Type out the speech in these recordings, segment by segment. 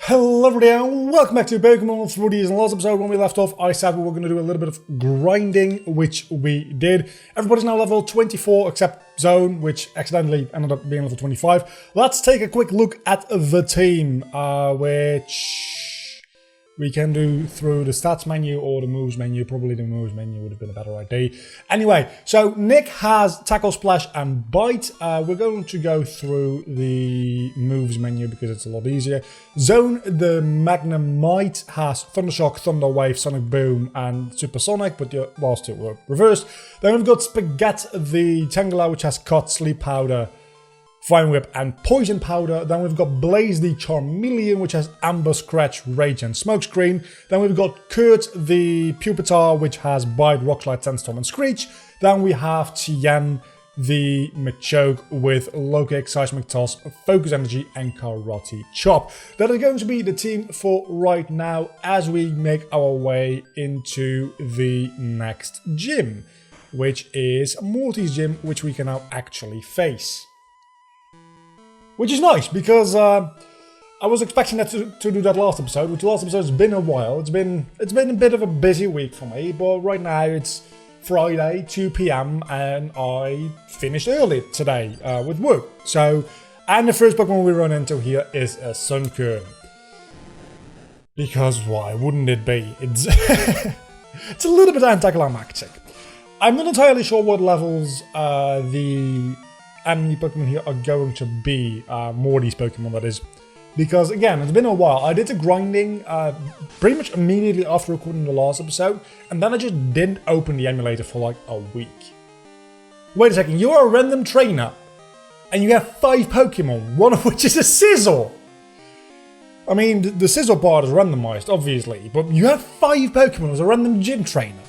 Hello everybody and welcome back to Pokemon 3Ds. In the last episode when we left off, I said we were going to do a little bit of grinding, which we did. Everybody's now level 24 except Zone, which accidentally ended up being level 25. Let's take a quick look at the team, which we can do through the stats menu or the moves menu. Probably the moves menu would have been a better idea. Anyway, so Nick has Tackle, Splash and Bite. We're going to go through the moves menu because it's a lot easier. Zone, the Magnemite, has Thunder Shock, Thunder Wave, Sonic Boom and Supersonic, but the last two were reversed. Then we've got Spaghetti, the Tangela, which has Cut, Sleep Powder, Fire Whip and Poison Powder. Then we've got Blaze the Charmeleon, which has Amber, Scratch, Rage and Smokescreen. Then we've got Kurt the Pupitar, which has Bite, Rock Slide, Sandstorm and Screech. Then we have Tien the Machoke with Low Kick, Seismic Toss, Focus Energy and Karate Chop. That is going to be the team for right now as we make our way into the next gym, which is Morty's gym, which we can now actually face. Which is nice, because I was expecting that to do that last episode, which the last episode has been a while. It's been a bit of a busy week for me, but right now it's Friday, 2 PM, and I finished early today with work. So, and the first Pokemon we run into here is a Sunkern. Because why wouldn't it be? It's, it's a little bit anticlimactic. I'm not entirely sure what levels the enemy Pokemon here are going to be, Morty's Pokemon that is, because again it's been a while. I did the grinding pretty much immediately after recording the last episode, and then I just didn't open the emulator for like a week. Wait a second, you're a random trainer and you have 5 Pokemon, one of which is a Scizor. I mean the Scizor part is randomized obviously, but you have 5 Pokemon as a random gym trainer.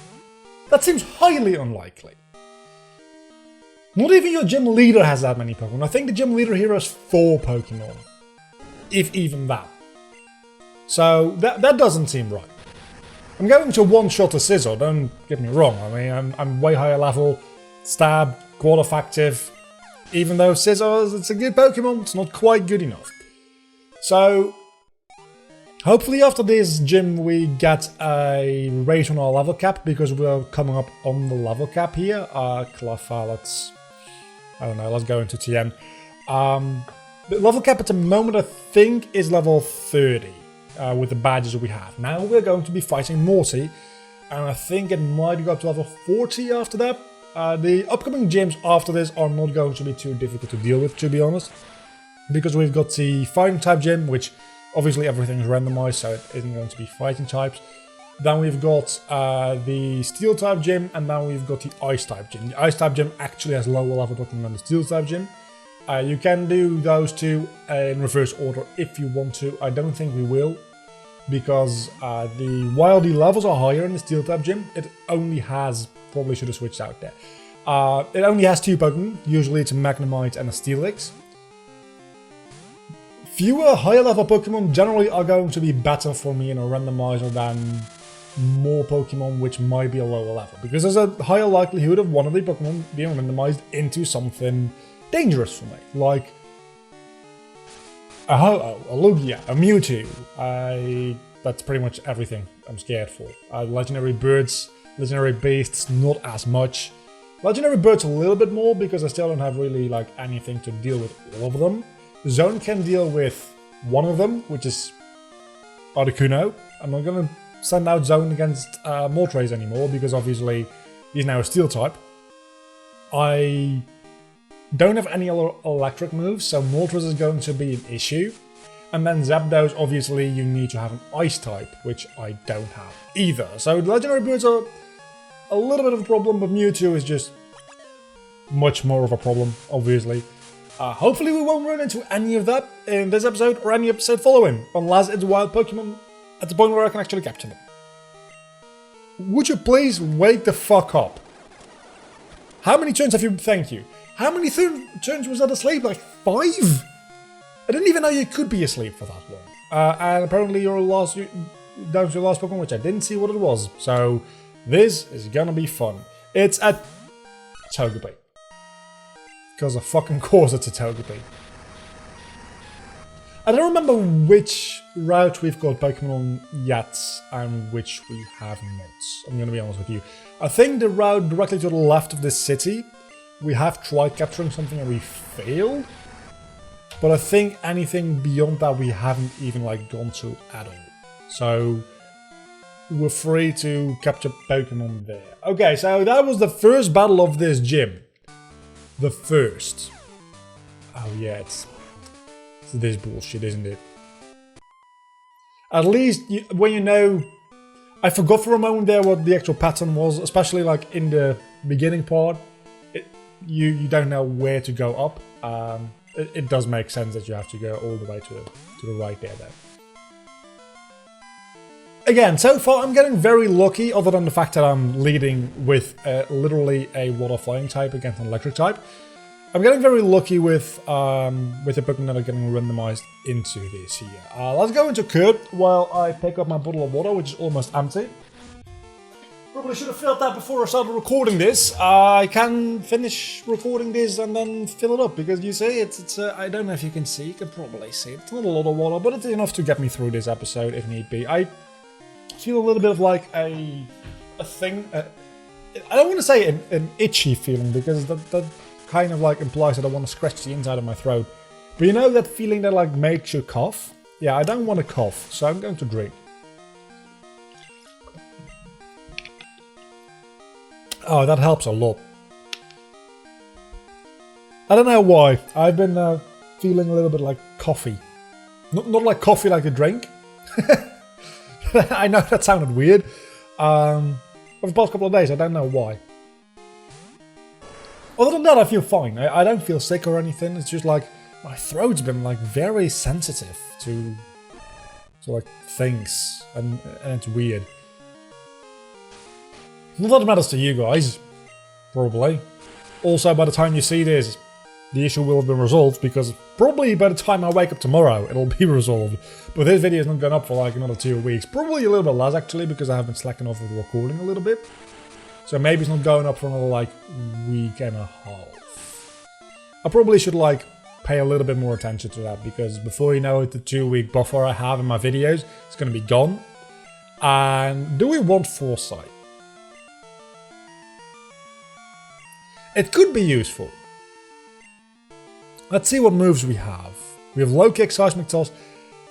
That seems highly unlikely. Not even your gym leader has that many Pokemon. I think the gym leader here has 4 Pokemon. If even that. So, that doesn't seem right. I'm going to one-shot a Scizor, don't get me wrong. I mean, I'm way higher level. Stab, quad effective. Even though Scizor, it's a good Pokemon, it's not quite good enough. So, hopefully after this gym we get a raise on our level cap, because we're coming up on the level cap here. Cleffa, I don't know, let's go into Tien. The level cap at the moment I think is level 30 with the badges we have. Now we're going to be fighting Morty, and I think it might go up to level 40 after that. The upcoming gyms after this are not going to be too difficult to deal with, to be honest, because we've got the fighting type gym, which obviously everything is randomized, so it isn't going to be fighting types. Then we've got the Steel type gym, and then we've got the Ice type gym. The Ice type gym actually has lower level Pokemon than the Steel type gym. You can do those two in reverse order if you want to. I don't think we will, because while the levels are higher in the Steel type gym, it only has, probably should have switched out there. It only has 2 Pokemon, usually it's a Magnemite and a Steelix. Fewer higher level Pokemon generally are going to be better for me in a randomizer than more Pokemon which might be a lower level, because there's a higher likelihood of one of the Pokemon being randomized into something dangerous for me, like a Ho-Oh, a Lugia, a Mewtwo. That's pretty much everything I'm scared for. Legendary birds, legendary beasts, not as much. Legendary birds a little bit more, because I still don't have really like anything to deal with all of them. Zone can deal with one of them, which is Articuno. I'm not going to send out Zone against Moltres anymore, because obviously he's now a Steel type. I don't have any other electric moves, so Moltres is going to be an issue. And then Zapdos, obviously you need to have an Ice type, which I don't have either. So the Legendary Birds are a little bit of a problem, but Mewtwo is just much more of a problem, obviously. Hopefully we won't run into any of that in this episode or any episode following, unless it's a wild Pokemon at the point where I can actually capture them. Would you please wake the fuck up? How many turns have you... Thank you. How many turns was that asleep? Like 5? I didn't even know you could be asleep for that long. And apparently you're down to your last Pokemon, which I didn't see what it was. So this is gonna be fun. It's a Togepi. Because of fucking course it's a Togepi. I don't remember which route we've got Pokemon on yet and which we have not. I'm going to be honest with you. I think the route directly to the left of this city, we have tried capturing something and we failed. But I think anything beyond that we haven't even like gone to at all. So we're free to capture Pokemon there. Okay, so that was the first battle of this gym. The first. Oh yeah, it's this bullshit, isn't it? At least when you know... I forgot for a moment there what the actual pattern was, especially like in the beginning part. You don't know where to go up. It does make sense that you have to go all the way to the right there though. Again, so far I'm getting very lucky, other than the fact that I'm leading with literally a water flying type against an electric type. I'm getting very lucky with the Pokemon that are getting randomized into this here. Let's go into Kurt while I pick up my bottle of water, which is almost empty. Probably should have filled that before I started recording this. I can finish recording this and then fill it up, because you see, it's I don't know if you can see, you can probably see it. It's not a lot of water, but it's enough to get me through this episode if need be. I feel a little bit of like a thing. I don't want to say an itchy feeling, because that kind of like implies that I want to scratch the inside of my throat. But you know that feeling that like makes you cough? Yeah, I don't want to cough, so I'm going to drink. Oh, that helps a lot. I don't know why. I've been feeling a little bit like coffee. Not like coffee like a drink. I know that sounded weird. Over the past couple of days, I don't know why. Other than that, I feel fine. I don't feel sick or anything. It's just like my throat's been like very sensitive to like things, and it's weird. Not that it matters to you guys, probably. Also, by the time you see this, the issue will have been resolved, because probably by the time I wake up tomorrow, it'll be resolved. But this video is not going up for like another 2 weeks. Probably a little bit less, actually, because I have been slacking off with recording a little bit. So maybe it's not going up for another like week and a half. I probably should like pay a little bit more attention to that, because before you know it, the 2-week buffer I have in my videos is going to be gone. And do we want foresight? It could be useful. Let's see what moves we have. We have low kick, seismic toss.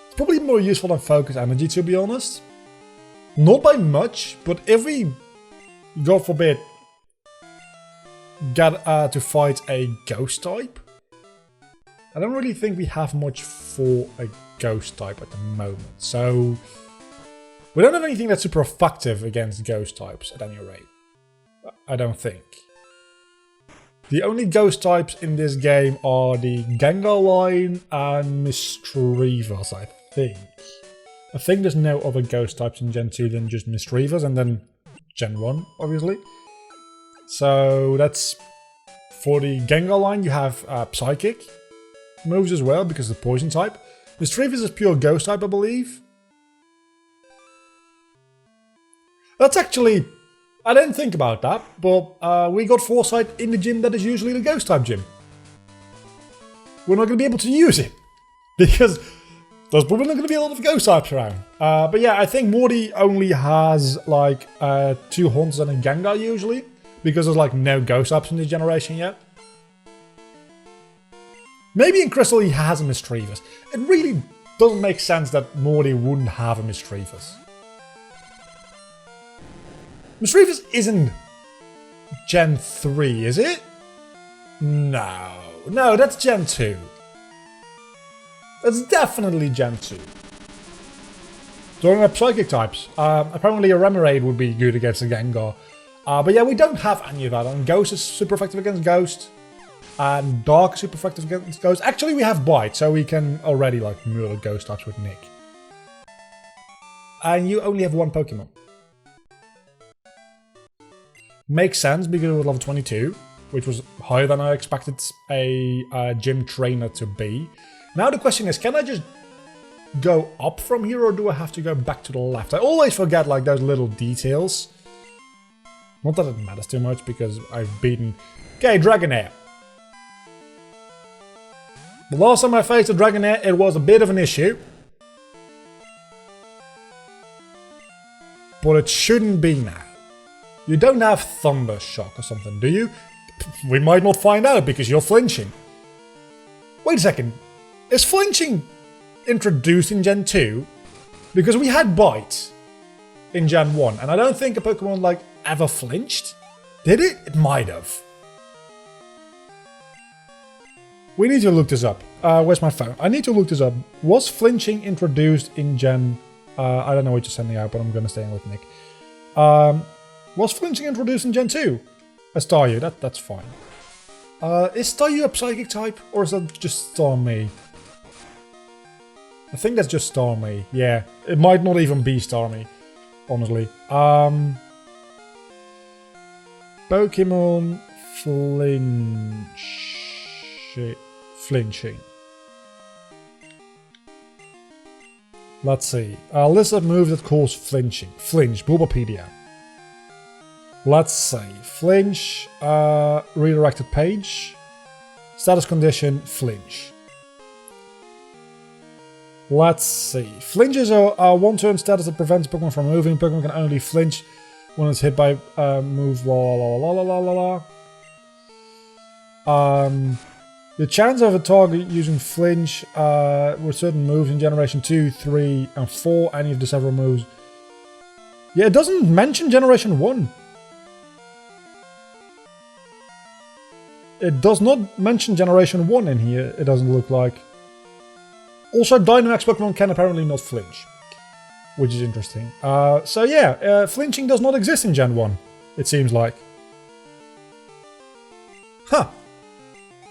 It's probably more useful than focus energy, to be honest. Not by much, but if we, God forbid, get to fight a ghost type, I don't really think we have much for a ghost type at the moment. So we don't have anything that's super effective against ghost types at any rate. I don't think. The only ghost types in this game are the Gengar line and Misdreavus, I think. I think there's no other ghost types in Gen 2 than just Misdreavus, and then Gen 1, obviously. So that's... For the Gengar line, you have Psychic moves as well, because of the Poison type. Misdreavus is pure ghost type, I believe. That's actually... I didn't think about that, but we got Foresight in the gym that is usually the Ghost type gym. We're not going to be able to use it, because there's probably not going to be a lot of Ghost types around. But yeah, I think Morty only has like 2 Haunts and a Gengar usually, because there's like no Ghost types in this generation yet. Maybe in Crystal he has a Misdreavus. It really doesn't make sense that Morty wouldn't have a Misdreavus. Misdreavus isn't Gen 3, is it? No. No, that's Gen 2. That's definitely Gen 2. Talking about Psychic types, apparently a Remoraid would be good against a Gengar. But yeah, we don't have any of that. And Ghost is super effective against Ghost. And Dark is super effective against Ghost. Actually, we have Bite, so we can already like murder Ghost types with Nick. And you only have 1 Pokemon. Makes sense because it was level 22, which was higher than I expected a gym trainer to be. Now the question is, can I just go up from here, or do I have to go back to the left? I always forget like those little details. Not that it matters too much, because I've beaten... Okay, Dragonair. The last time I faced a Dragonair, it was a bit of an issue. But it shouldn't be now. You don't have Thunder Shock or something, do you? We might not find out because you're flinching. Wait a second. Is flinching introduced in Gen 2? Because we had Bite in Gen 1, and I don't think a Pokemon like ever flinched. Did it? It might have. We need to look this up. Where's my phone? I need to look this up. Was flinching introduced in Gen... I don't know what you're sending out, but I'm going to stay with Nick. Was flinching introduced in Gen 2? As Staryu, that's fine. Is Staryu a Psychic type? Or is that just Starmie? I think that's just Starmie. Yeah, it might not even be Starmie, honestly. Pokemon flinching. Let's see. List of moves that cause flinching. Flinch, Bulbapedia. Let's see. Flinch, redirected page. Status condition, flinch. Let's see. Flinch is a one-turn status that prevents Pokemon from moving. Pokemon can only flinch when it's hit by move the chance of a target using flinch with certain moves in Generation 2, 3, and 4, any of the several moves. Yeah, it doesn't mention Generation 1. It does not mention Generation 1 in here, it doesn't look like. Also, Dynamax Pokemon can apparently not flinch, which is interesting. So yeah, flinching does not exist in Gen 1, it seems like. Huh.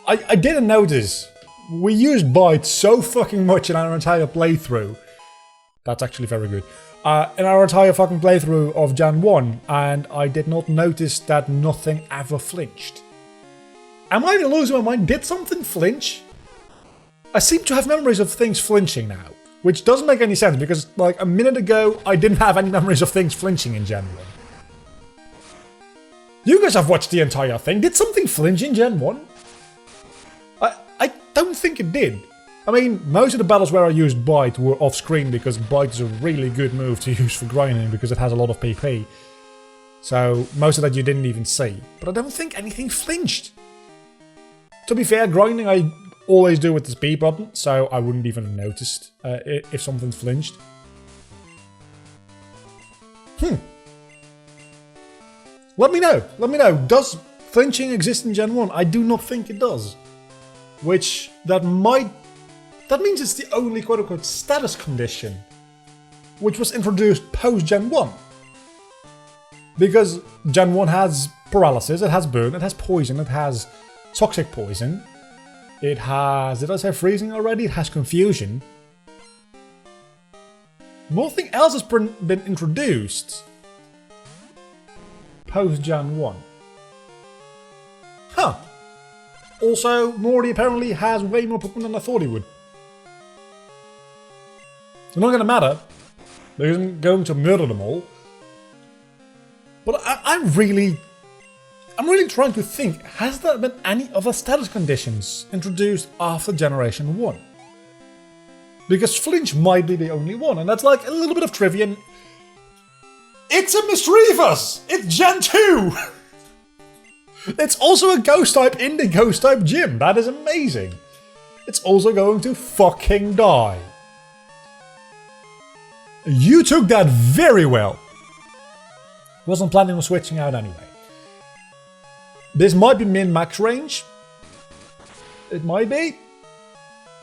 I didn't notice. We used Bite so fucking much in our entire playthrough. That's actually very good. In our entire fucking playthrough of Gen 1, and I did not notice that nothing ever flinched. Am I losing my mind? Did something flinch? I seem to have memories of things flinching now, which doesn't make any sense because, like, a minute ago, I didn't have any memories of things flinching in Gen 1. You guys have watched the entire thing. Did something flinch in Gen 1? I don't think it did. I mean, most of the battles where I used Bite were off-screen because Bite is a really good move to use for grinding because it has a lot of PP. So, most of that you didn't even see. But I don't think anything flinched. To be fair, grinding I always do with the speed button, so I wouldn't even have noticed if something flinched. Let me know. Let me know. Does flinching exist in Gen 1? I do not think it does. Which, that means it's the only quote-unquote status condition which was introduced post-Gen 1. Because Gen 1 has paralysis, it has burn, it has poison, it has toxic poison, it has... did I say freezing already? It has confusion. Nothing else has been introduced post-Gen 1. Huh. Also, Morty apparently has way more Pokemon than I thought he would. It's not going to matter. They're going to murder them all. But I'm really trying to think, has there been any other status conditions introduced after Generation 1? Because Flinch might be the only one, and that's like a little bit of trivia. And it's a Mischievous! It's Gen 2! It's also a Ghost type in the Ghost type gym. That is amazing. It's also going to fucking die. You took that very well. Wasn't planning on switching out anyway. This might be min-max range. It might be.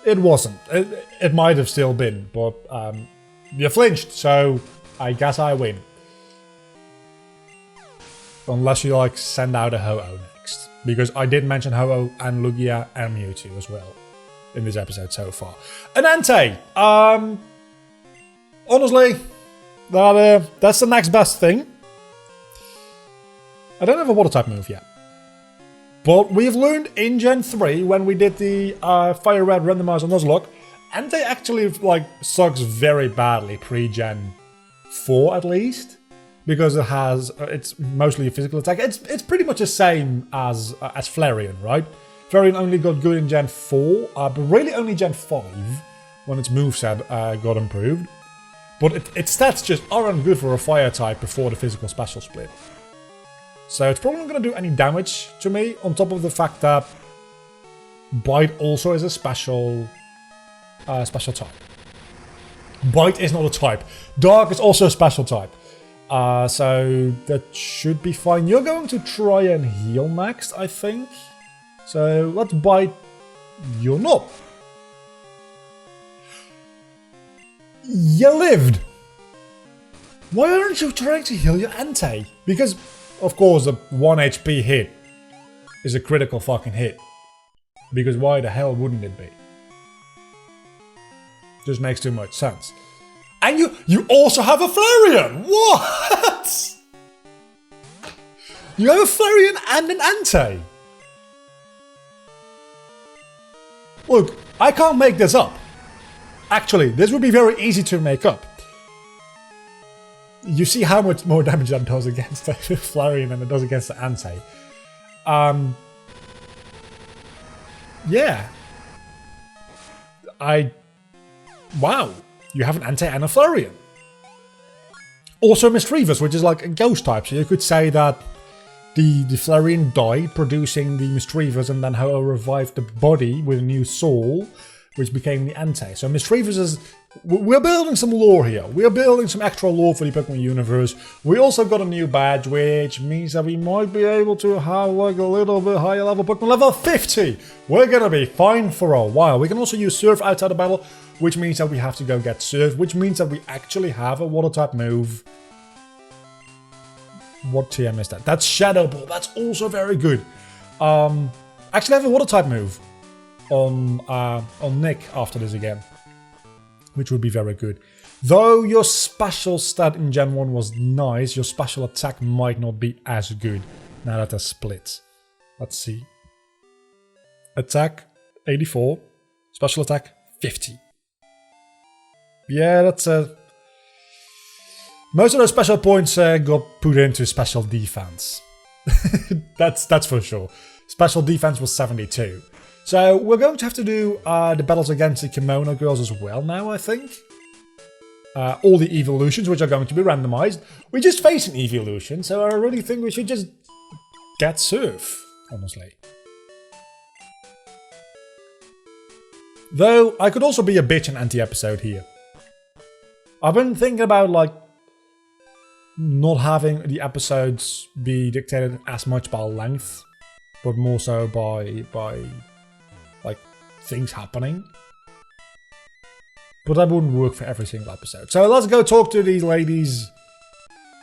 It wasn't. It might have still been, but you flinched, so I guess I win. Unless you like send out a Ho-Oh next. Because I did mention Ho-Oh and Lugia and Mewtwo as well in this episode so far. And Entei, honestly, that's the next best thing. I don't have a water type move yet. But we've learned in Gen 3 when we did the Fire Red randomizer Nuzlocke, Entei actually like sucks very badly pre-Gen 4 at least. Because it's mostly a physical attack. It's pretty much the same as Flareon, right? Flareon only got good in Gen 4, but really only Gen 5 when its moveset got improved. But its stats just aren't good for a fire type before the physical special split. So it's probably not going to do any damage to me, on top of the fact that Bite also is a special type. Bite is not a type. Dark is also a special type. So that should be fine. You're going to try and heal next, I think. So let's Bite. You're not. You lived. Why aren't you trying to heal your Entei? Because, of course, the 1 HP hit is a critical fucking hit. Because why the hell wouldn't it be? Just makes too much sense. And you also have a Flareon! What? You have a Flareon and an Entei! Look, I can't make this up. Actually, this would be very easy to make up. You see how much more damage that does against the Flareon than it does against the Entei. Yeah. Wow. You have an Entei and a Flareon. Also Mischievous, which is like a ghost type. So you could say that the Flareon died producing the Mischievous and then how it revived the body with a new soul, which became the Entei. So Mischievous is... We're building some lore here. We're building some extra lore for the Pokemon universe. We also got a new badge, which means that we might be able to have like a little bit higher level Pokemon. Level 50! We're gonna be fine for a while. We can also use Surf outside the battle, which means that we have to go get Surf, which means that we actually have a Water type move. What TM is that? That's Shadow Ball. That's also very good. Actually, I have a Water type move on Nick after this again, which would be very good. Though your special stat in Gen 1 was nice, your special attack might not be as good now that they're split. Let's see. Attack 84, special attack 50. Yeah, that's most of those special points got put into special defense. that's for sure. Special defense was 72. So we're going to have to do the battles against the Kimono Girls as well now, I think. All the evolutions, which are going to be randomized. We just faced an evolution, so I really think we should just get Surf, honestly. Though, I could also be a bitch and anti-episode here. I've been thinking about, like, not having the episodes be dictated as much by length, but more so by like, things happening. But that wouldn't work for every single episode. So let's go talk to these ladies.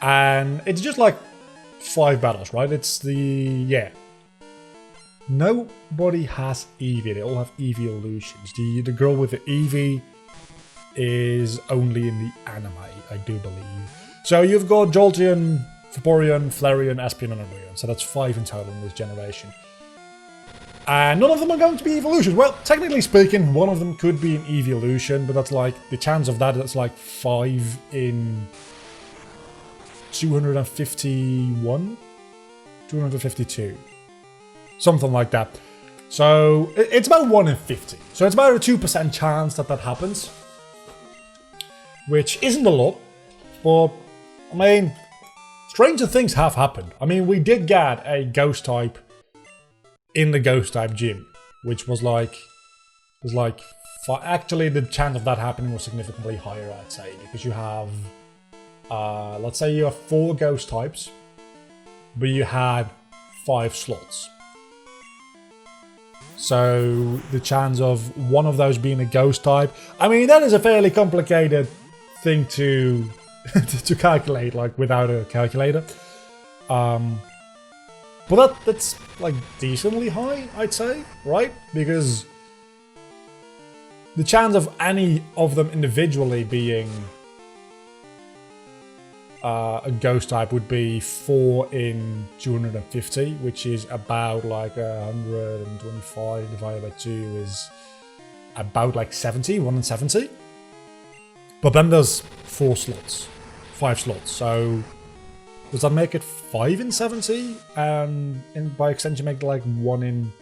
And it's just like 5 battles, right? It's the... yeah. Nobody has Eevee. They all have evolutions. The girl with the Eevee is only in the anime, I do believe. So you've got Jolteon, Vaporeon, Flareon, Espeon, and Umbreon. So that's 5 in total in this generation. And none of them are going to be evolutions. Well, technically speaking, one of them could be an evolution, but that's like, the chance of that's like 5 in 251? 252. Something like that. So, it's about 1 in 50. So it's about a 2% chance that happens. Which isn't a lot, but, I mean, stranger things have happened. I mean, we did get a ghost type in the ghost type gym, which was like, actually the chance of that happening was significantly higher, I'd say, because you have, let's say you have 4 ghost types, but you had 5 slots. So the chance of one of those being a ghost type, I mean, that is a fairly complicated thing to to calculate, like without a calculator. But that's like decently high, I'd say, right? Because the chance of any of them individually being a ghost type would be 4 in 250, which is about like 125 divided by 2 is about like 70, 1 in 70. But then there's 5 slots, so does that make it 5 in 70? And by extension make it like 1 in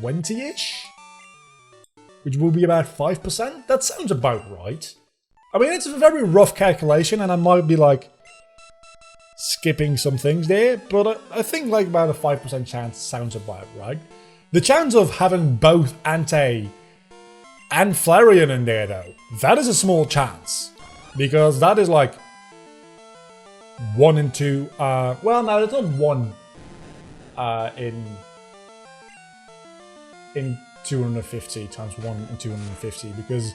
20-ish? Which will be about 5%? That sounds about right. I mean, it's a very rough calculation, and I might be, like, skipping some things there, but I think, like, about a 5% chance sounds about right. The chance of having both Ante and Flareon in there, though, that is a small chance. Because that is, like, 1 in 2, well, no, it's not 1 in 250 times 1 in 250, because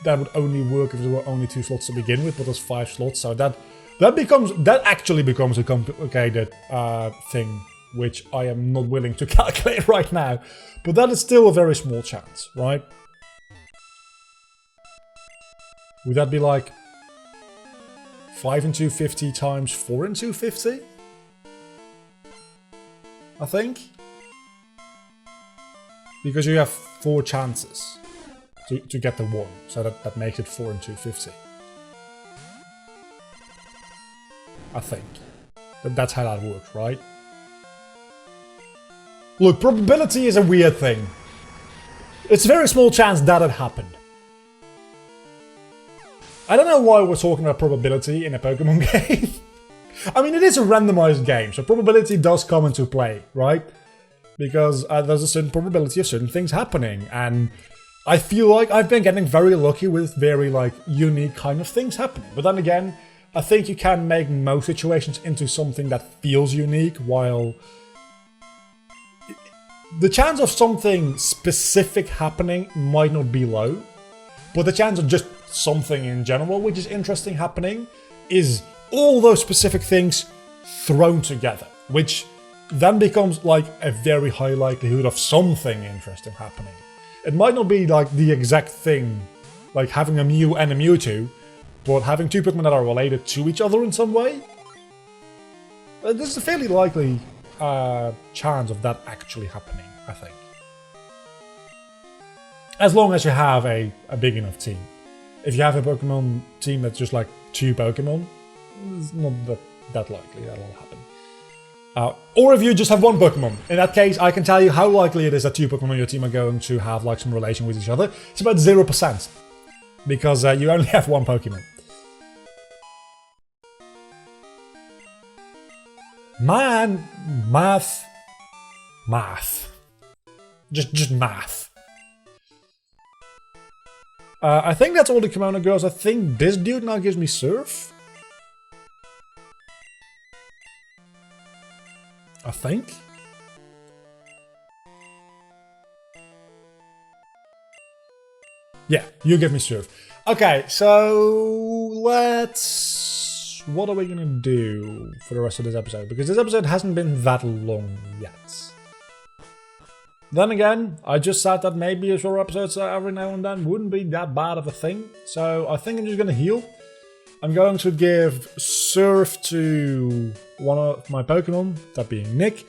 that would only work if there were only 2 slots to begin with, but there's 5 slots, so that actually becomes a complicated thing, which I am not willing to calculate right now, but that is still a very small chance, right? Would that be like 5 in 250 times 4 in 250? I think. Because you have 4 chances to get the 1, so that makes it 4 in 250. I think. That's how that works, right? Look, probability is a weird thing. It's a very small chance that it happened. I don't know why we're talking about probability in a Pokemon game. I mean, it is a randomized game, so probability does come into play, right? Because there's a certain probability of certain things happening, and I feel like I've been getting very lucky with very, like, unique kind of things happening. But then again, I think you can make most situations into something that feels unique, while the chance of something specific happening might not be low, but the chance of just something in general, which is interesting, happening, is all those specific things thrown together, which then becomes like a very high likelihood of something interesting happening. It might not be like the exact thing, like having a Mew and a Mewtwo, but having 2 Pokemon that are related to each other in some way. There's a fairly likely chance of that actually happening, I think. As long as you have a big enough team. If you have a Pokemon team that's just like 2 Pokemon, it's not that likely that'll happen. Or if you just have 1 Pokemon. In that case, I can tell you how likely it is that 2 Pokemon on your team are going to have like some relation with each other. It's about 0%. Because you only have 1 Pokemon. Man, math. Just math. I think that's all the kimono girls. I think this dude now gives me Surf. I think. Yeah, you give me Surf. Okay, so let's... What are we gonna do for the rest of this episode? Because this episode hasn't been that long yet. Then again, I just said that maybe a short episodes every now and then wouldn't be that bad of a thing. So I think I'm just gonna heal. I'm going to give Surf to one of my Pokemon, that being Nick.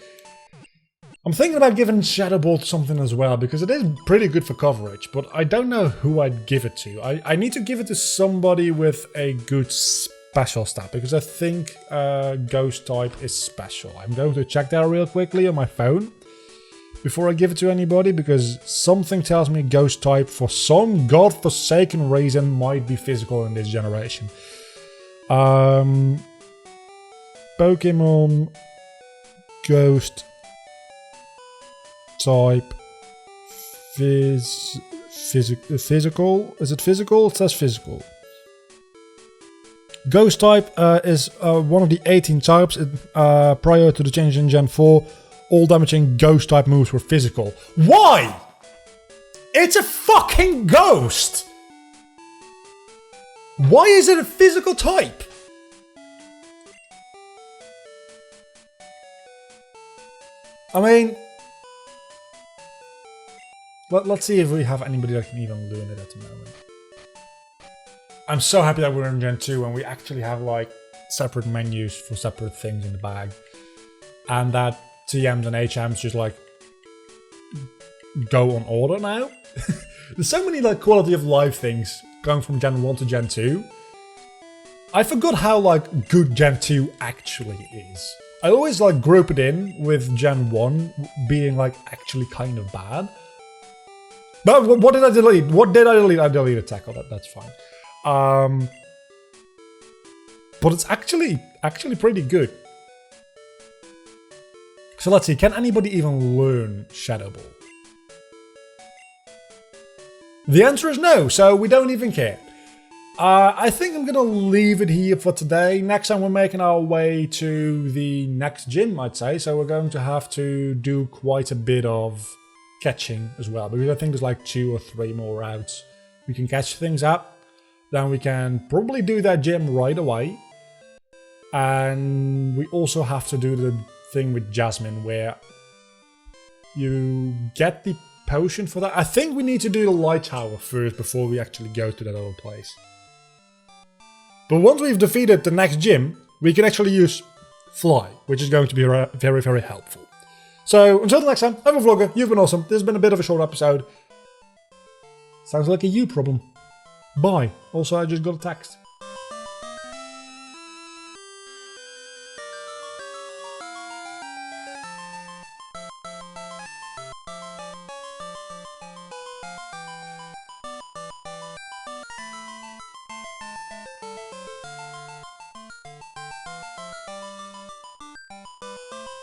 I'm thinking about giving Shadow Ball to something as well, because it is pretty good for coverage, but I don't know who I'd give it to. I need to give it to somebody with a good special stat, because I think Ghost type is special. I'm going to check that real quickly on my phone before I give it to anybody, because something tells me Ghost type, for some godforsaken reason, might be physical in this generation. Pokemon Ghost type physical. Is it physical? It says physical. Ghost type is one of the 18 types. Prior to the change in Gen 4, all damaging Ghost type moves were physical. Why? It's a fucking ghost! Why is it a physical type? I mean... Let's see if we have anybody that can even learn it at the moment. I'm so happy that we're in Gen 2 and we actually have like separate menus for separate things in the bag. And that TMs and HMs just like go on order now. There's so many like quality of life things going from Gen 1 to Gen 2. I forgot how like good Gen 2 actually is. I always like group it in with Gen 1 being like actually kind of bad. But what did I delete? What did I delete? I deleted tackle. That's fine. But it's actually pretty good. So let's see. Can anybody even learn Shadow Ball? The answer is no. So we don't even care. I think I'm gonna leave it here for today. Next time we're making our way to the next gym, I'd say. So we're going to have to do quite a bit of catching as well, because I think there's like 2 or 3 more routes we can catch things up. Then we can probably do that gym right away. And we also have to do the thing with Jasmine where you get the potion for that. I think we need to do the light tower first before we actually go to that other place. But once we've defeated the next gym, we can actually use Fly, which is going to be very, very helpful. So until the next time, I'm a vlogger, you've been awesome. This has been a bit of a short episode. Sounds like a you problem. Bye. Also, I just got a text.